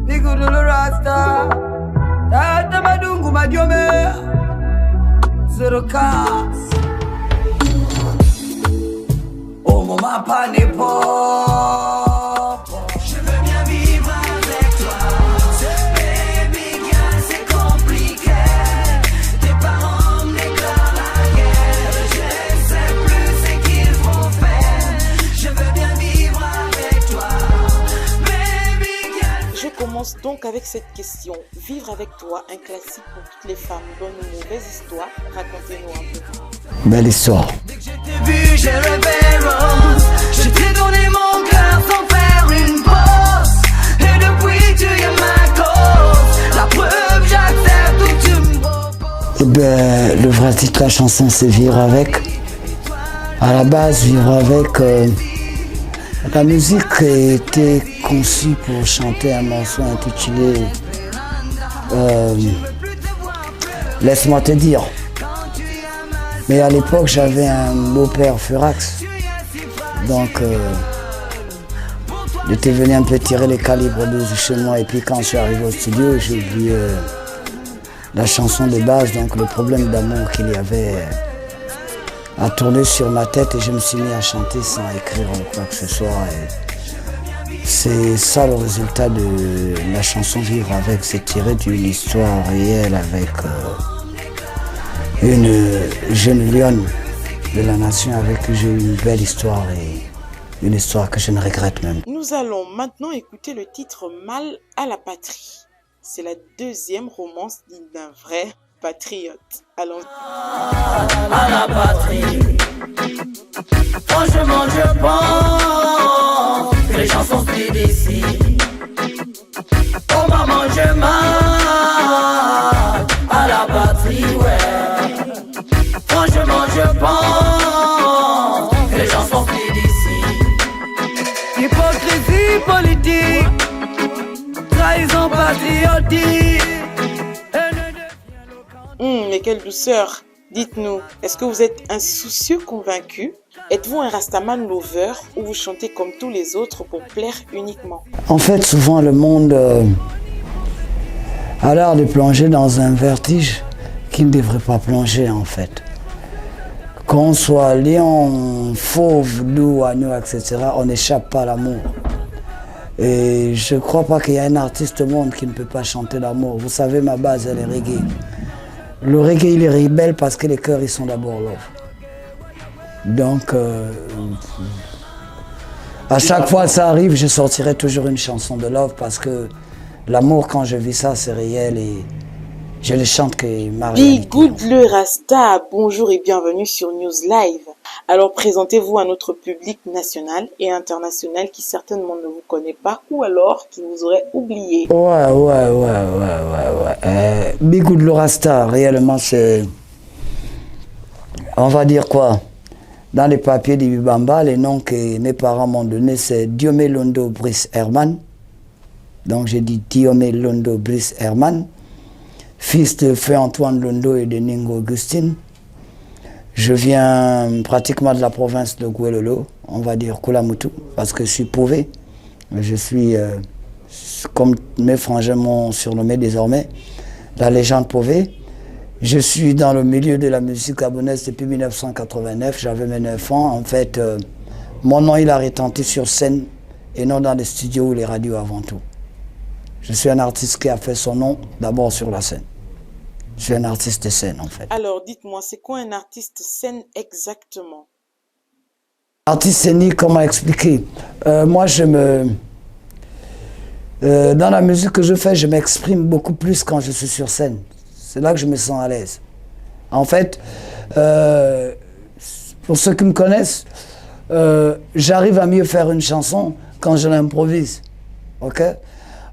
Bigudulu Rasta, Tata Madungu Madiome, Zero Cars, Oh Mama Panepo. Je veux bien vivre avec toi, baby girl, c'est compliqué. Tes parents me déclarent la guerre, je sais plus ce qu'il faut faire. Je veux bien vivre avec toi, baby girl. Je commence donc avec cette question. Vivre avec toi, un classique pour toutes les femmes. Donne-nous une mauvaise histoire, racontez-nous un peu. Belle histoire. Dès que je t'ai vu, j'ai rêvé rose. Je t'ai donné mon cœur sans faire une pause. Et depuis, tu es ma cause. La preuve, j'accepte où tu me proposes. Eh ben, le vrai titre de la chanson, c'est Vivre avec. À la base, Vivre avec. La musique a été conçue pour chanter un morceau intitulé Laisse-moi te dire. Mais à l'époque, j'avais un beau-père Furax. Donc, j'étais venu un peu tirer les calibres de chez moi. Et puis quand je suis arrivé au studio, j'ai oublié la chanson de base. Donc, le problème d'amour qu'il y avait a tourné sur ma tête. Et je me suis mis à chanter sans écrire quoi que ce soit. Et c'est ça le résultat de la chanson Vivre avec. C'est tiré d'une histoire réelle avec une jeune lionne de la nation avec qui j'ai eu une belle histoire et une histoire que je ne regrette même. Nous allons maintenant écouter le titre Mal à la patrie. C'est la deuxième romance digne d'un vrai patriote. Allons. À la patrie. Franchement, je pense que les gens sont plus d'ici. Oh maman, je m'en à la patrie, ouais. Franchement, je pense que les gens sont plus d'ici. Hypocrisie politique, trahison patriotique. Mais quelle douceur! Dites-nous, est-ce que vous êtes un soucieux convaincu? Êtes-vous un Rastaman lover ou vous chantez comme tous les autres pour plaire uniquement? En fait, souvent le monde a l'air de plonger dans un vertige qui ne devrait pas plonger en fait. Qu'on soit lion, fauve, loup, agneau, etc., on n'échappe pas à l'amour. Et je ne crois pas qu'il y a un artiste au monde qui ne peut pas chanter l'amour. Vous savez, ma base, elle est reggae. Le reggae, il est rebelle parce que les cœurs, ils sont d'abord love. Donc, à chaque fois que ça arrive, je sortirai toujours une chanson de love parce que l'amour, quand je vis ça, c'est réel et je le chante que ma réalité. Be Good le Rasta, bonjour et bienvenue sur News Live. Alors présentez-vous à notre public national et international qui certainement ne vous connaît pas ou alors qui vous aurait oublié. Ouais. Be Good le Rasta, réellement c'est... On va dire quoi? Dans les papiers d'Ibibamba, les noms que mes parents m'ont donnés, c'est Diomé Londo Brice Herman. Donc j'ai dit Diomé Londo Brice Herman, fils de Feu Antoine Londo et de Ningo Augustine. Je viens pratiquement de la province de Guelolo, on va dire Kulamutu, parce que je suis Pové. Je suis, comme mes frangins m'ont surnommé désormais, la légende Pové. Je suis dans le milieu de la musique gabonaise depuis 1989, j'avais mes 9 ans. En fait, mon nom il a retenti sur scène et non dans les studios ou les radios avant tout. Je suis un artiste qui a fait son nom d'abord sur la scène. Je suis un artiste de scène en fait. Alors dites-moi, c'est quoi un artiste scène exactement? Artiste scénique, comment expliquer? Moi dans la musique que je fais, je m'exprime beaucoup plus quand je suis sur scène. C'est là que je me sens à l'aise. En fait, pour ceux qui me connaissent, j'arrive à mieux faire une chanson quand je l'improvise. Ok?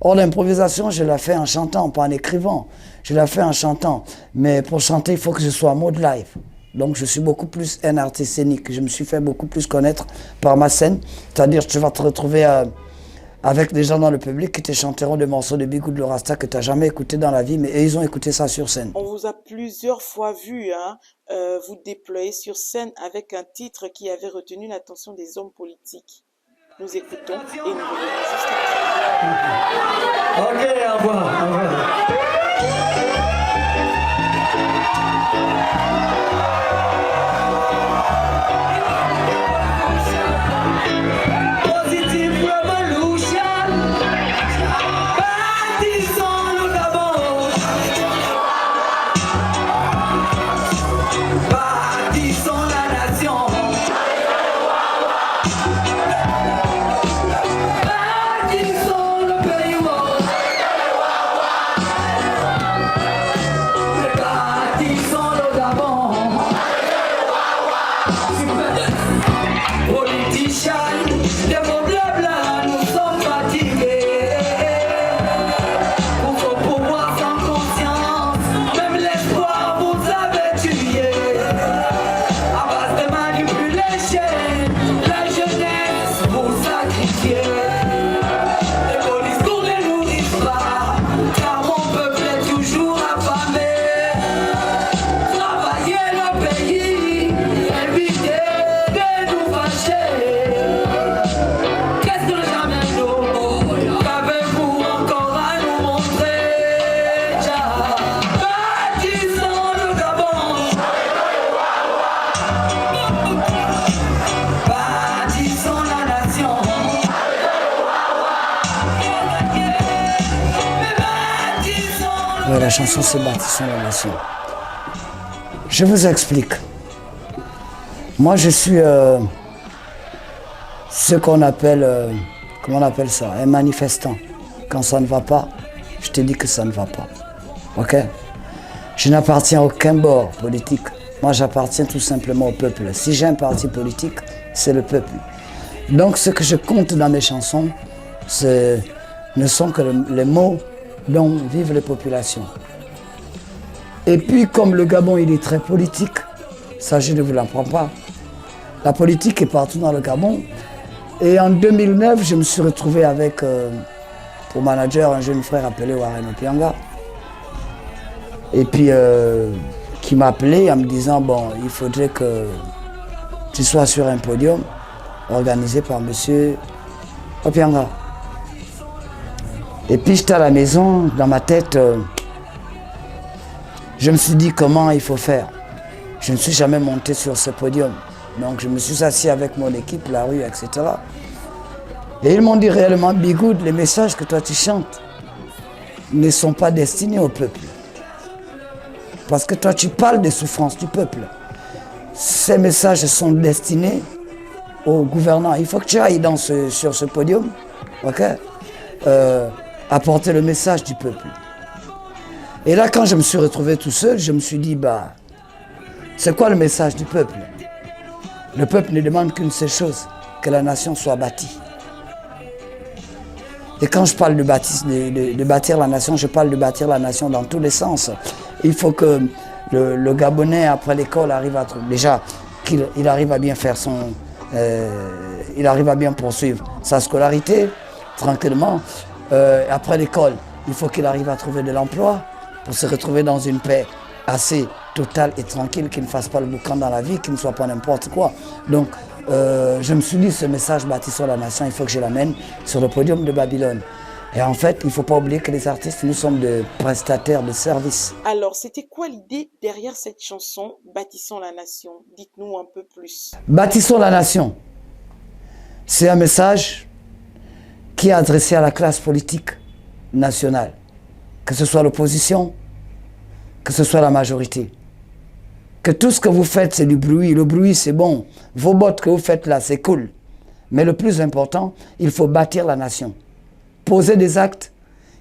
Or, l'improvisation, je la fais en chantant, pas en écrivant. Je la fais en chantant. Mais pour chanter, il faut que je sois en mode live. Donc, je suis beaucoup plus un artiste scénique. Je me suis fait beaucoup plus connaître par ma scène. C'est-à-dire que tu vas te retrouver avec des gens dans le public qui te chanteront des morceaux de Be Good le Rasta que tu n'as jamais écouté dans la vie, mais ils ont écouté ça sur scène. On vous a plusieurs fois vu vous déployer sur scène avec un titre qui avait retenu l'attention des hommes politiques. Nous écoutons et nous revenons juste après. Ok, au revoir, au revoir. Positive Revolution, bâtissons le Gabon, bâtissons la nation, bâtissons le pays, bâtissons le Gabon. Politiciens, de vos blabla, nous sommes fatigués. Pour vos pouvoirs sans conscience, même l'espoir vous avez tué. À base de manipulation, la jeunesse vous sacrifiez. Les beaux discours ne nourrissent pas, car mon peuple est toujours affamé. Travaillez le pays, évitez de nous fâcher. Qu'est-ce que le Jamendo, qu'avez-vous encore à nous montrer? Bâtissons le Gabon, bâtissons la nation. Bâtissons Ouais, la chanson c'est Bâtissons la nation. Je vous explique. Moi je suis ce qu'on appelle, comment on appelle ça, un manifestant. Quand ça ne va pas, je te dis que ça ne va pas. Ok? Je n'appartiens à aucun bord politique. Moi j'appartiens tout simplement au peuple. Si j'ai un parti politique, c'est le peuple. Donc ce que je compte dans mes chansons, ne sont que les mots dont vivent les populations. Et puis comme le Gabon il est très politique, ça je ne vous l'apprends pas. La politique est partout dans le Gabon. Et en 2009, je me suis retrouvé avec, pour manager, un jeune frère appelé Warren Opianga. Et puis, qui m'a appelé en me disant, bon, il faudrait que tu sois sur un podium organisé par monsieur Opianga. Et puis j'étais à la maison, dans ma tête, je me suis dit comment il faut faire. Je ne suis jamais monté sur ce podium. Donc je me suis assis avec mon équipe, la rue, etc. Et ils m'ont dit réellement, Bigoud, les messages que toi tu chantes ne sont pas destinés au peuple. Parce que toi tu parles des souffrances du peuple. Ces messages sont destinés aux gouvernants. Il faut que tu ailles sur ce podium, ok, apporter le message du peuple. Et là, quand je me suis retrouvé tout seul, je me suis dit, bah, c'est quoi le message du peuple? Le peuple ne demande qu'une seule chose, que la nation soit bâtie. Et quand je parle de bâtir la nation, je parle de bâtir la nation dans tous les sens. Il faut que le Gabonais, après l'école, arrive à trouver, déjà, qu'il arrive à bien faire il arrive à bien poursuivre sa scolarité, tranquillement. Après l'école, il faut qu'il arrive à trouver de l'emploi pour se retrouver dans une paix assez totale et tranquille, qu'il ne fasse pas le boucan dans la vie, qu'il ne soit pas n'importe quoi. Donc, je me suis dit, ce message Bâtissons la nation, il faut que je l'amène sur le podium de Babylone. Et en fait, il ne faut pas oublier que les artistes, nous sommes des prestataires de services. Alors, c'était quoi l'idée derrière cette chanson Bâtissons la nation? Dites-nous un peu plus. Bâtissons la nation, c'est un message qui est adressé à la classe politique nationale, que ce soit l'opposition, que ce soit la majorité. Que tout ce que vous faites, c'est du bruit. Le bruit, c'est bon. Vos bottes que vous faites là, c'est cool. Mais le plus important, il faut bâtir la nation. Poser des actes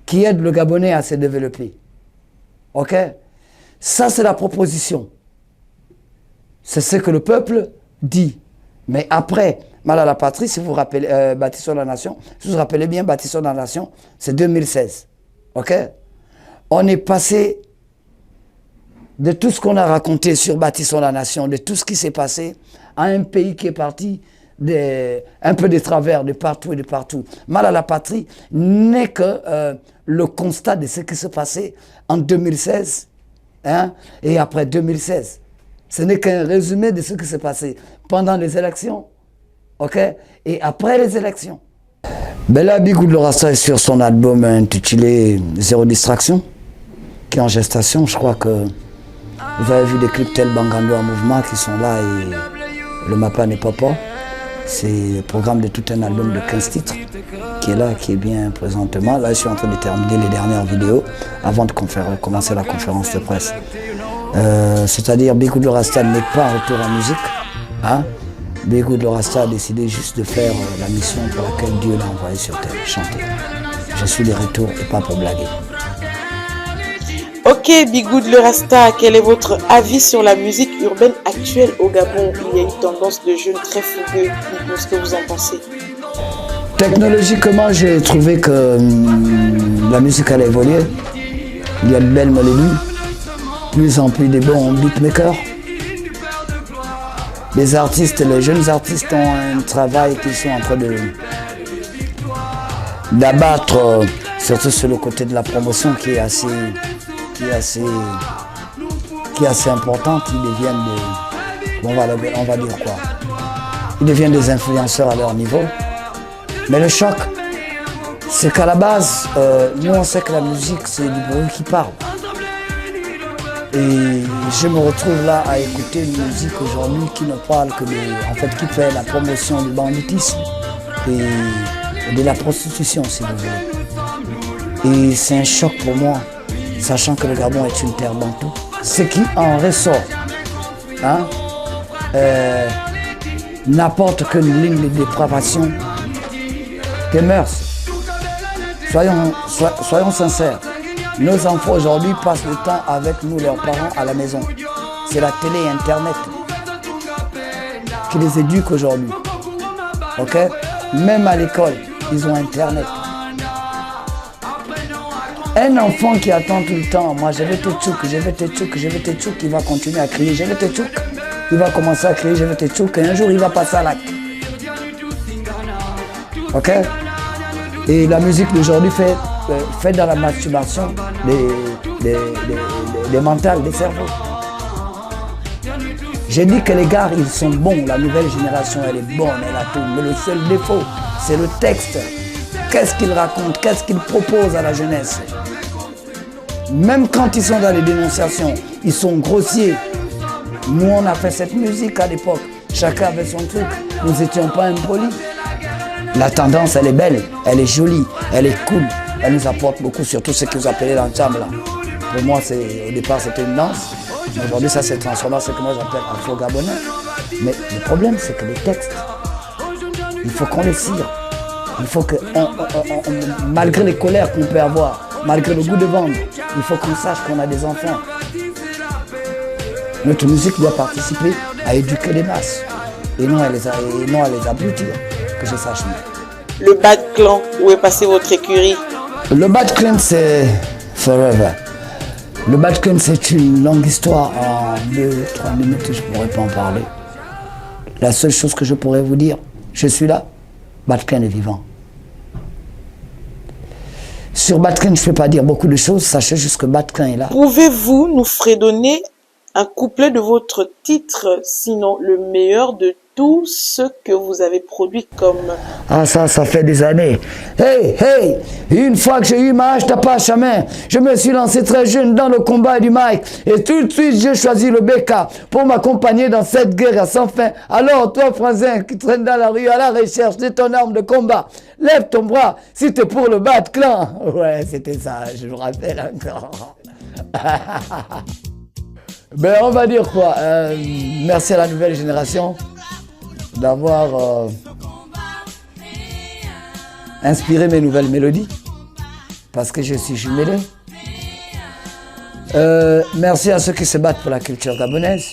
qui aident le Gabonais à se développer. OK? Ça, c'est la proposition. C'est ce que le peuple dit. Mais après, mal à la patrie, si vous vous rappelez, Bâtissons la nation, si vous vous rappelez bien, Bâtissons la nation, c'est 2016. OK? On est passé de tout ce qu'on a raconté sur Bâtissons la nation, de tout ce qui s'est passé, à un pays qui est parti un peu des travers de partout et de partout. Mal à la patrie n'est que le constat de ce qui s'est passé en 2016 hein, et après 2016. Ce n'est qu'un résumé de ce qui s'est passé pendant les élections. ok? Et après les élections. Ben là, Big Wood le Rasta est sur son album intitulé Zéro Distraction, qui est en gestation. Je crois que vous avez vu des clips tels Bangando en mouvement qui sont là et le Mapa n'est pas pas. C'est le programme de tout un album de 15 titres qui est là, qui est bien présentement. Là, je suis en train de terminer les dernières vidéos avant de commencer la conférence de presse. C'est-à-dire, Big Wood le Rasta n'est pas un retour en musique. Hein? Big Wood le Rasta a décidé juste de faire la mission pour laquelle Dieu l'a envoyé sur terre, chanter. Je suis de retour et pas pour blaguer. Ok, Big Wood le Rasta, quel est votre avis sur la musique urbaine actuelle au Gabon? Il y a une tendance de jeunes très fougueux. Dites-nous ce que vous en pensez. Technologiquement, j'ai trouvé que la musique allait évoluer. Il y a de belles mélodies, plus en plus de bons beatmakers. Les artistes, les jeunes artistes ont un travail qu'ils sont en train d'abattre, surtout sur le côté de la promotion qui est assez importante. Ils deviennent on va dire quoi? Ils deviennent des influenceurs à leur niveau. Mais le choc, c'est qu'à la base, nous on sait que la musique c'est du bruit qui parle. Et je me retrouve là à écouter une musique aujourd'hui qui ne parle que qui fait la promotion du banditisme et de la prostitution, si vous voulez. Et c'est un choc pour moi, sachant que le Gabon est une terre bantou. Ce qui en ressort, n'apporte qu'une ligne de dépravation des mœurs. Soyons sincères. Nos enfants aujourd'hui passent le temps avec nous, leurs parents, à la maison. C'est la télé et Internet qui les éduquent aujourd'hui. Ok? Même à l'école, ils ont Internet. Un enfant qui attend tout le temps, moi je vais te tchouk, je vais te tchouk, je vais te tchouk, il va continuer à crier, je vais te tchouk. Il va commencer à crier, je vais te tchouk, et un jour il va passer à l'acte. Ok? Et la musique d'aujourd'hui fait dans la masturbation des mentales, des cerveaux. J'ai dit que les gars, ils sont bons, la nouvelle génération, elle est bonne, elle a tout. Mais le seul défaut, c'est le texte. Qu'est-ce qu'ils racontent, qu'est-ce qu'ils proposent à la jeunesse? Même quand ils sont dans les dénonciations, ils sont grossiers. Nous, on a fait cette musique à l'époque. Chacun avait son truc. Nous n'étions pas impolis. La tendance, elle est belle, elle est jolie, elle est cool. Elle nous apporte beaucoup, surtout ce que vous appelez l'ensemble. Pour moi, au départ, c'était une danse. Aujourd'hui, ça s'est transformé en ce que moi j'appelle afro-gabonais. Mais le problème, c'est que les textes, il faut qu'on les cire. Il faut que, malgré les colères qu'on peut avoir, malgré le goût de vendre, il faut qu'on sache qu'on a des enfants. Notre musique doit participer à éduquer les masses et non à les abrutir, que je sache mieux. Le Bad Clan, où est passé votre écurie? Le Bad Clan, c'est forever. Le Bad Clan, c'est une longue histoire. En 2-3 minutes, je ne pourrais pas en parler. La seule chose que je pourrais vous dire, je suis là, Bad Clan est vivant. Sur Bad Clan, je ne peux pas dire beaucoup de choses, sachez juste que Bad Clan est là. Pouvez-vous nous fredonner un couplet de votre titre, sinon le meilleur de tout ce que vous avez produit comme... Ah ça fait des années. Hey, hey, une fois que j'ai eu ma hache tape à chemin, je me suis lancé très jeune dans le combat du mic. Et tout de suite, j'ai choisi le BK pour m'accompagner dans cette guerre sans fin. Alors, toi, Franzin, qui traîne dans la rue à la recherche de ton arme de combat, lève ton bras si t'es pour le Bad Clan. Ouais, c'était ça, je me rappelle encore. Ben, on va dire quoi? Merci à la nouvelle génération d'avoir inspiré mes nouvelles mélodies, parce que je suis jumelé. Merci à ceux qui se battent pour la culture gabonaise.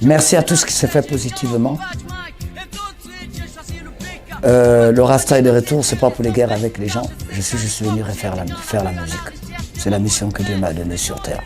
Merci à tout ce qui se fait positivement. Le Rasta est de retour, c'est pas pour les guerres avec les gens. Je suis juste venu faire la musique. C'est la mission que Dieu m'a donnée sur terre.